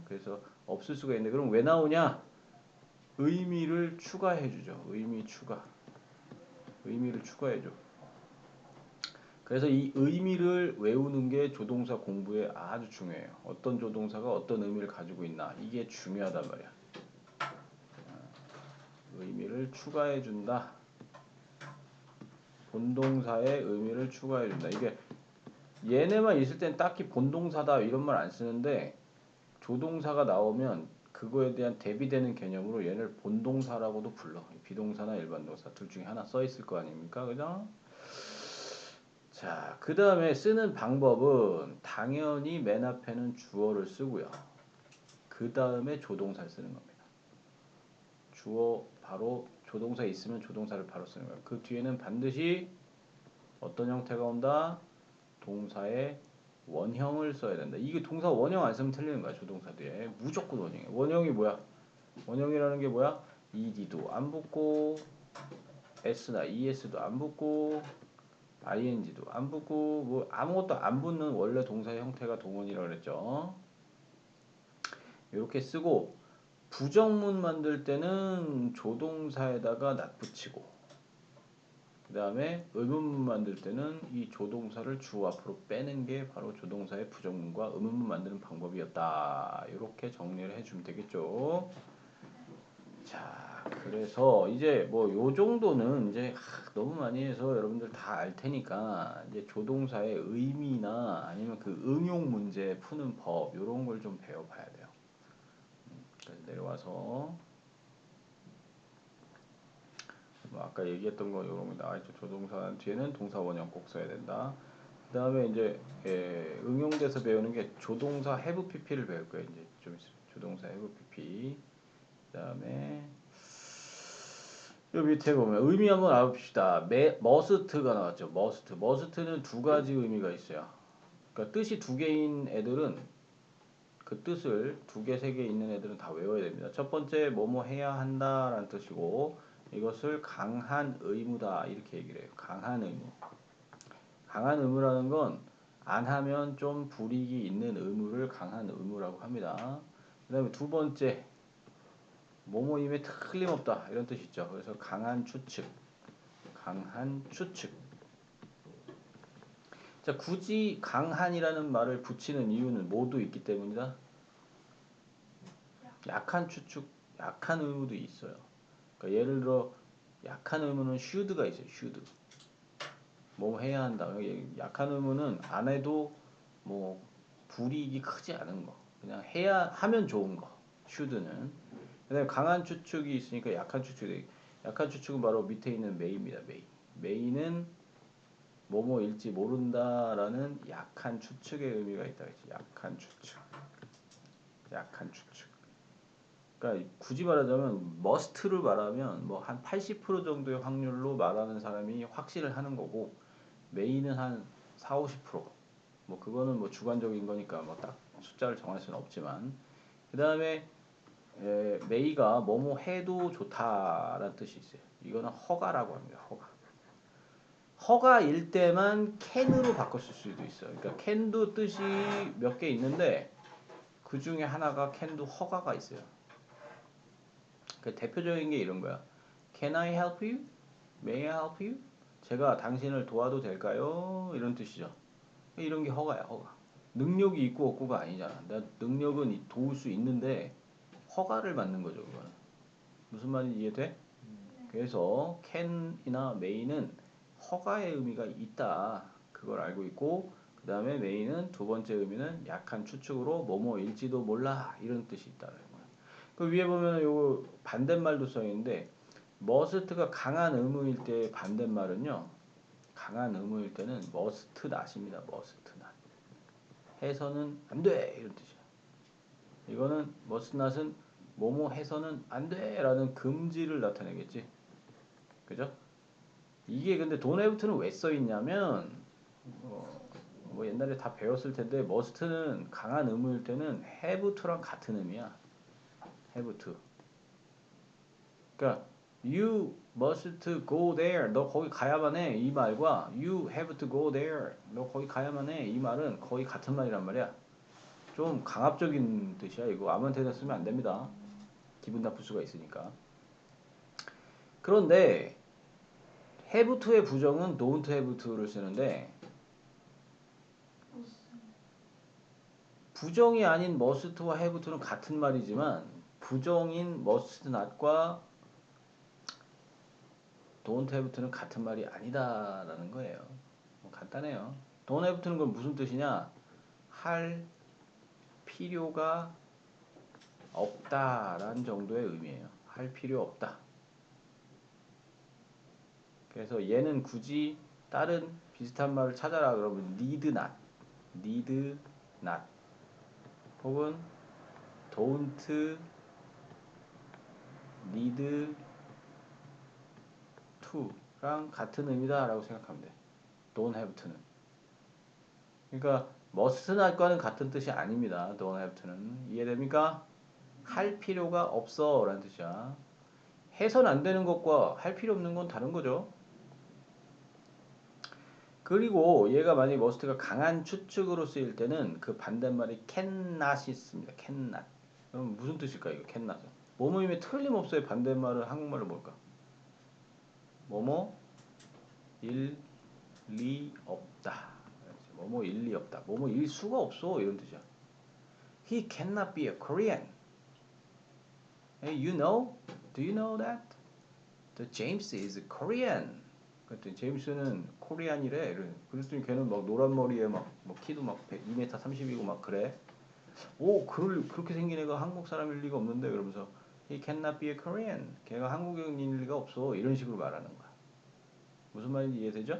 그래서 없을 수가 있는데 그럼 왜 나오냐? 의미를 추가해주죠. 의미를 추가해줘. 그래서 이 의미를 외우는 게 조동사 공부에 아주 중요해요. 어떤 조동사가 어떤 의미를 가지고 있나 이게 중요하단 말이야. 의미를 추가해준다. 본동사의 의미를 추가해준다. 이게 얘네만 있을 땐 딱히 본동사다 이런 말 안 쓰는데 조동사가 나오면 그거에 대한 대비되는 개념으로 얘를 본동사라고도 불러. 비동사나 일반동사 둘 중에 하나 써 있을 거 아닙니까? 그죠? 자, 그 다음에 쓰는 방법은 당연히 맨 앞에는 주어를 쓰고요. 그 다음에 조동사를 쓰는 겁니다. 주어 바로 조동사 있으면 조동사를 바로 쓰는 거예요. 그 뒤에는 반드시 어떤 형태가 온다? 동사의 원형을 써야 된다. 이게 동사 원형 안 쓰면 틀리는 거야. 조동사 뒤에 무조건 원형이야. 원형이 뭐야? 원형이라는 게 뭐야? ed도 안 붙고 s나 es도 안 붙고 ing도 안 붙고 뭐 아무것도 안 붙는 원래 동사의 형태가 동원이라고 그랬죠. 이렇게 쓰고 부정문 만들 때는 조동사에다가 낫 붙이고 그 다음에 의문문 만들 때는 이 조동사를 주 앞으로 빼는 게 바로 조동사의 부정문과 의문문 만드는 방법이었다. 이렇게 정리를 해주면 되겠죠. 자, 그래서 이제 뭐 요 정도는 이제 너무 많이 해서 여러분들 다 알 테니까 이제 조동사의 의미나 아니면 그 응용 문제 푸는 법 이런 걸 좀 배워봐야 돼요. 그래서 내려와서 뭐 아까 얘기했던 거 이런 거 나와있죠. 조동사 뒤에는 동사 원형 꼭 써야 된다. 그 다음에 이제 응용돼서 배우는 게 조동사 have pp를 배울 거예요. 이제 좀 있으면 조동사 have pp. 그 다음에 여기 밑에 보면 의미 한번 알아봅시다. must가 나왔죠. must는 두 가지 의미가 있어요. 그러니까 뜻이 두 개인 애들은 그 뜻을 두 개, 세 개 있는 애들은 다 외워야 됩니다. 첫 번째 뭐뭐 해야 한다라는 뜻이고 이것을 강한 의무다 이렇게 얘기를 해요. 강한 의무. 강한 의무라는 건 안 하면 좀 불이익이 있는 의무를 강한 의무라고 합니다. 그 다음에 두 번째 뭐뭐임에 틀림없다 이런 뜻이 있죠. 그래서 강한 추측. 자, 굳이 강한이라는 말을 붙이는 이유는 모두 있기 때문이다. 약한 추측, 약한 의무도 있어요. 그러니까 예를 들어 약한 의무는 should가 있어요. should. 뭐 해야 한다. 약한 의무는 안 해도 뭐 불이익이 크지 않은 거. 그냥 해야 하면 좋은 거. should는. 그다음에 강한 추측이 있으니까 약한 추측이. 약한 추측은 바로 밑에 있는 may입니다. may는 뭐뭐일지 모른다라는 약한 추측의 의미가 있다. 약한 추측. 그러니까 굳이 말하자면 must를 말하면 뭐 한 80% 정도의 확률로 말하는 사람이 확신을 하는 거고 may는 한 4, 50%. 뭐 그거는 뭐 주관적인 거니까 뭐 딱 숫자를 정할 수는 없지만 그 다음에 may가 뭐뭐 해도 좋다라는 뜻이 있어요. 이거는 허가라고 합니다. 허가일 때만 can으로 바꿨을 수도 있어요. 그러니까 can도 뜻이 몇 개 있는데 그 중에 하나가 can도 허가가 있어요. 그 대표적인 게 이런 거야. Can I help you? May I help you? 제가 당신을 도와도 될까요? 이런 뜻이죠. 이런 게 허가야, 허가. 능력이 있고 없고가 아니잖아. 나 능력은 도울 수 있는데 허가를 받는 거죠, 그거는. 무슨 말인지 이해돼? 그래서 can이나 may는 허가의 의미가 있다. 그걸 알고 있고 그 다음에 may는 두 번째 의미는 약한 추측으로 뭐뭐일지도 몰라 이런 뜻이 있다는 거예요. 그 위에 보면 요 반대말도 써 있는데 must가 강한 의무일 때 반대말은요. 강한 의무일 때는 must not입니다. must not. 해서는 안 돼 이런 뜻이야. 이거는 must not은 뭐뭐 해서는 안 돼라는 금지를 나타내겠지. 그죠? 이게 근데 don't have는 왜 써 있냐면 뭐 옛날에 다 배웠을 텐데 must는 강한 의무일 때는 have to랑 같은 의미야. have to. 그러니까 you must go there. 너 거기 가야만 해. 이 말과 you have to go there. 너 거기 가야만 해. 이 말은 거의 같은 말이란 말이야. 좀 강압적인 뜻이야. 이거 아무한테나 쓰면 안 됩니다. 기분 나쁠 수가 있으니까. 그런데 have to의 부정은 don't have to를 쓰는데 부정이 아닌 must와 have to는 같은 말이지만 부정인 must not과 don't have to는 같은 말이 아니다라는 거예요. 간단해요. don't have to는 건 무슨 뜻이냐? 할 필요가 없다라는 정도의 의미예요. 할 필요 없다. 그래서 얘는 굳이 다른 비슷한 말을 찾아라 그러면 need not 혹은 don't need to랑 같은 의미다 라고 생각하면 돼. don't have to는. 그러니까 must not과는 같은 뜻이 아닙니다. don't have to는. 이해됩니까? 할 필요가 없어 라는 뜻이야. 해선 안 되는 것과 할 필요 없는 건 다른 거죠. 그리고 얘가 만약에 must가 강한 추측으로 쓰일 때는 그 반대말이 cannot이 있습니다. cannot. 그럼 무슨 뜻일까 이거 cannot은? 뭐뭐임에 틀림없어의 반대말은 한국말로 뭘까? 뭐뭐 일리 없다. 뭐뭐 일리 없다. 뭐뭐 일 수가 없어 이런 뜻이야. He cannot be a Korean. Hey, you know? Do you know that? The James is Korean. 그랬더니 제임스는 코리안이래. 그랬더니 걔는 막 노란 머리에 막 키도 막 2m 30이고 막 그래. 오, 그렇게 생긴 애가 한국 사람일 리가 없는데 그러면서 He cannot be a Korean. 걔가 한국인일 리가 없어. 이런 식으로 말하는 거야. 무슨 말인지 이해되죠?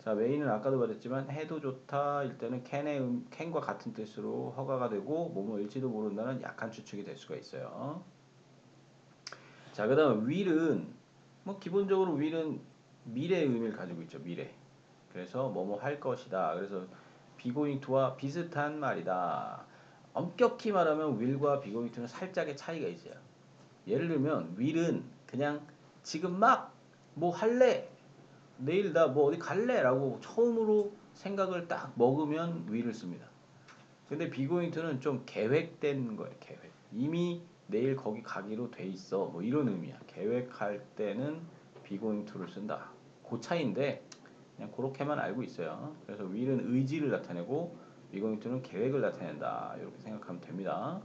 자, 메인은 아까도 말했지만 해도 좋다 일 때는 can과 같은 뜻으로 허가가 되고 뭐뭐일지도 모른다는 약한 추측이 될 수가 있어요. 자, 그 다음에 will은 뭐 기본적으로 will은 미래의 의미를 가지고 있죠. 미래. 그래서 뭐뭐 할 것이다. 그래서 be going to와 비슷한 말이다. 엄격히 말하면 will과 be going to는 살짝의 차이가 있어요. 예를 들면 will은 그냥 지금 막 뭐 할래? 내일 나 뭐 어디 갈래? 라고 처음으로 생각을 딱 먹으면 will을 씁니다. 근데 be going to는 좀 계획된 거예요. 계획. 이미 내일 거기 가기로 돼 있어. 뭐 이런 의미야. 계획할 때는 be going to를 쓴다. 그 차이인데 그냥 그렇게만 알고 있어요. 그래서 will은 의지를 나타내고 be going to는 계획을 나타낸다. 이렇게 생각하면 됩니다.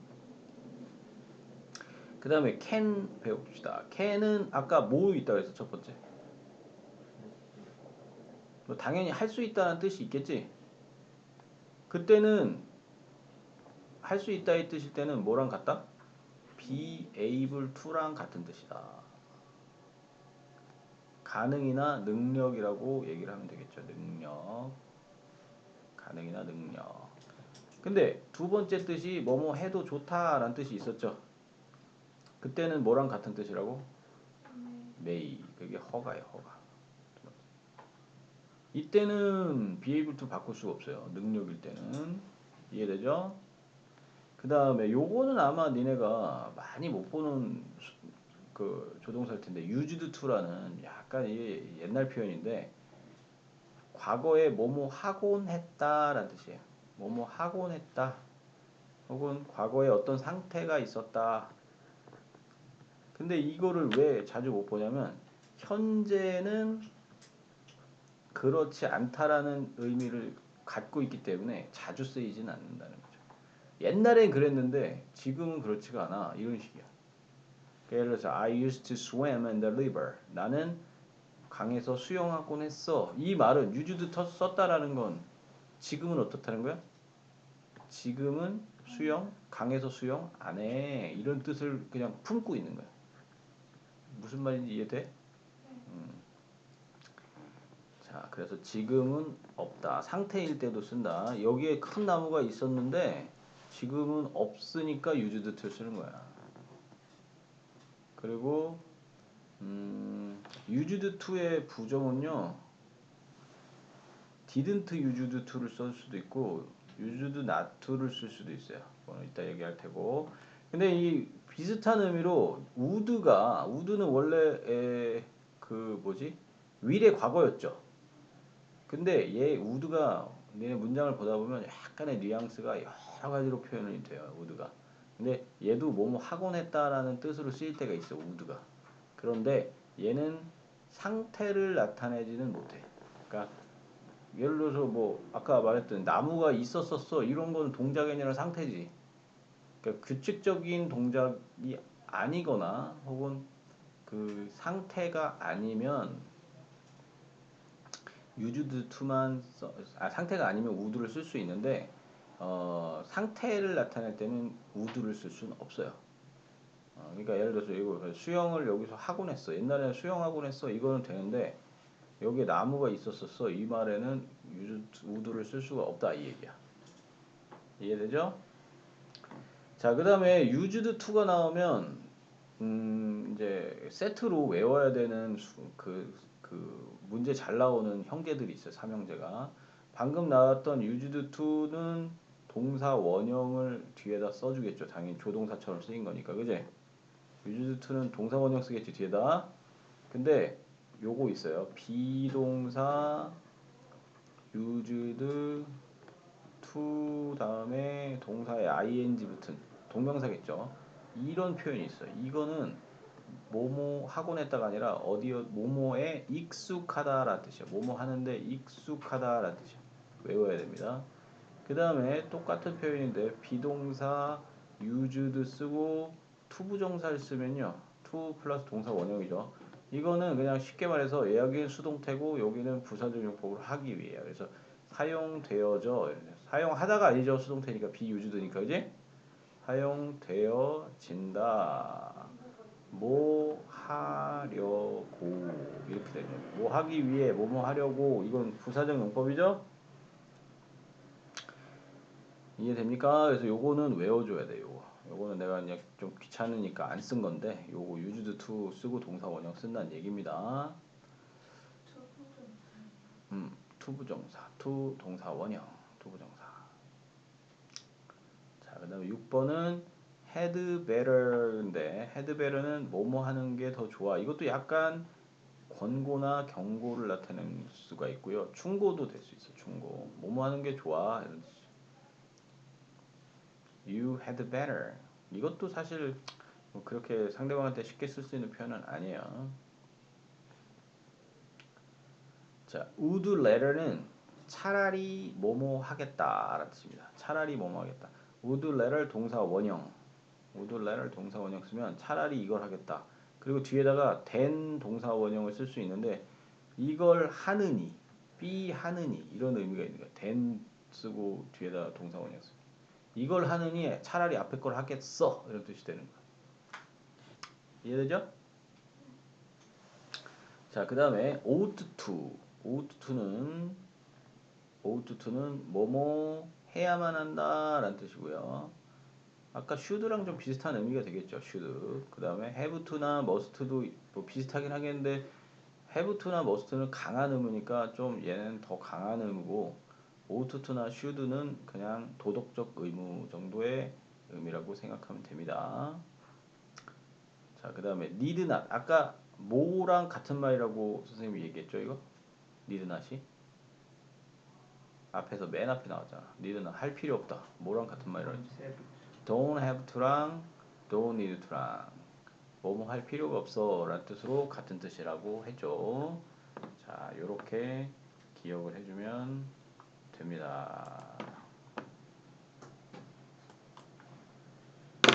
그 다음에 can 배워봅시다. can은 아까 뭐 있다고 했어? 첫 번째. 뭐 당연히 할 수 있다는 뜻이 있겠지? 그때는 할 수 있다의 뜻일 때는 뭐랑 같다? be able to랑 같은 뜻이다. 가능이나 능력이라고 얘기를 하면 되겠죠. 능력. 가능이나 능력. 근데 두 번째 뜻이 뭐뭐 해도 좋다라는 뜻이 있었죠. 그때는 뭐랑 같은 뜻이라고? may. 그게 허가예요. 허가. 이때는 be able to 바꿀 수가 없어요. 능력일 때는. 이해되죠? 그 다음에 요거는 아마 니네가 많이 못 보는 그 조동사일 텐데 used to라는 약간 이 옛날 표현인데 과거에 뭐뭐 하곤 했다라는 뜻이에요. 뭐뭐 하곤 했다. 혹은 과거에 어떤 상태가 있었다. 근데 이거를 왜 자주 못 보냐면 현재는 그렇지 않다라는 의미를 갖고 있기 때문에 자주 쓰이진 않는다는 거죠. 옛날엔 그랬는데 지금은 그렇지가 않아. 이런 식이야. 예를 들어서 I used to swim in the river. 나는 강에서 수영하곤 했어. 이 말은 used 썼다라는 건 지금은 어떻다는 거야? 지금은 수영, 강에서 수영 안 해. 이런 뜻을 그냥 품고 있는 거야. 무슨 말인지 이해돼? 자, 그래서 지금은 없다. 상태일 때도 쓴다. 여기에 큰 나무가 있었는데 지금은 없으니까 used to 쓰는 거야. 그리고 used to의 부정은요. didn't used to를 쓸 수도 있고 used not to를 쓸 수도 있어요. 이따 얘기할 테고. 근데 이 비슷한 의미로 would는 원래 그 뭐지? will의 과거였죠. 근데 얘 would가 얘 문장을 보다 보면 약간의 뉘앙스가 여러 여러 가지로 표현이 돼요. would가. 근데 얘도 뭐뭐 하곤 했다라는 뜻으로 쓰일 때가 있어. would가. 그런데 얘는 상태를 나타내지는 못해. 그러니까 예를 들어서 뭐 아까 말했던 나무가 있었었어 이런 건 동작이 아니라 상태지. 그러니까 규칙적인 동작이 아니거나 혹은 그 상태가 아니면 used to만 상태가 아니면 would를 쓸 수 있는데 상태를 나타낼 때는 would를 쓸 수는 없어요. 그러니까 예를 들어서 이거 수영을 여기서 하곤 했어. 옛날에는 수영하곤 했어. 이거는 되는데 여기에 나무가 있었었어. 이 말에는 would를 쓸 수가 없다 이 얘기야. 이해되죠? 자, 그 다음에 used to가 나오면 이제 세트로 외워야 되는 그 문제 잘 나오는 형제들이 있어요. 삼형제가. 방금 나왔던 used to는 동사 원형을 뒤에다 써주겠죠. 당연히 조동사처럼 쓰인 거니까. 그지? used to는 동사 원형 쓰겠지 뒤에다. 근데 요거 있어요. 비동사 used to 다음에 동사에 ing 붙은 동명사겠죠. 이런 표현이 있어요. 이거는 뭐뭐 하곤 했다가 아니라 뭐뭐에 익숙하다라는 뜻이야. 뭐뭐 하는데 익숙하다라는 뜻이야. 외워야 됩니다. 그 다음에 똑같은 표현인데 비동사 used 쓰고 to 부정사를 쓰면요. to 플러스 동사 원형이죠. 이거는 그냥 쉽게 말해서 여기는 수동태고 여기는 부사적 용법으로 하기 위해요. 그래서 사용되어져 사용하다가 아니죠. 수동태니까 be used니까 그지? 사용되어진다. 뭐 하려고 이렇게 되죠. 뭐 하기 위해 뭐뭐 하려고 이건 부사적 용법이죠. 이해됩니까? 그래서 요거는 외워줘야 돼요. 요거는 내가 그냥 좀 귀찮으니까 안 쓴 건데 요거 used to 쓰고 동사 원형 쓴다는 얘기입니다. to 부정사, to 동사 원형, to 부정사. 자, 그 다음에 6번은 had better인데 had better는 뭐뭐 하는 게 더 좋아. 이것도 약간 권고나 경고를 나타낼 수가 있고요. 충고도 될 수 있어. 충고. 뭐뭐 하는 게 좋아. 이런 뜻이죠. You had better. 이것도 사실 뭐 그렇게 상대방한테 쉽게 쓸 수 있는 표현은 아니에요. 자, would rather는 차라리 뭐뭐 하겠다라는 뜻입니다. 차라리 뭐뭐 하겠다. would rather 동사 원형. would rather 동사 원형 쓰면 차라리 이걸 하겠다. 그리고 뒤에다가 than 동사 원형을 쓸 수 있는데 이걸 하느니, be 하느니 이런 의미가 있는 거야. than 쓰고 뒤에다 동사 원형 쓰. 이걸 하느니 차라리 앞에 걸 하겠어 이런 뜻이 되는 거야. 이해되죠? 자, 그 다음에 ought to. ought to는 뭐뭐 해야만 한다 라는 뜻이고요. 아까 should랑 좀 비슷한 의미가 되겠죠. should. 그 다음에 have to나 must도 뭐 비슷하긴 하겠는데 have to나 must는 강한 의무니까 좀 얘는 더 강한 의무고 ought to나 should는 그냥 도덕적 의무 정도의 의미라고 생각하면 됩니다. 자, 그 다음에 need not. 아까 뭐랑 같은 말이라고 선생님이 얘기했죠, 이거? need not이? 앞에서 맨 앞에 나왔잖아. need not. 할 필요 없다. 뭐랑 같은 말이라고 했지? don't have to랑 don't need to랑 뭐뭐 할 필요가 없어 라는 뜻으로 같은 뜻이라고 했죠. 자, 요렇게 기억을 해주면 됩니다.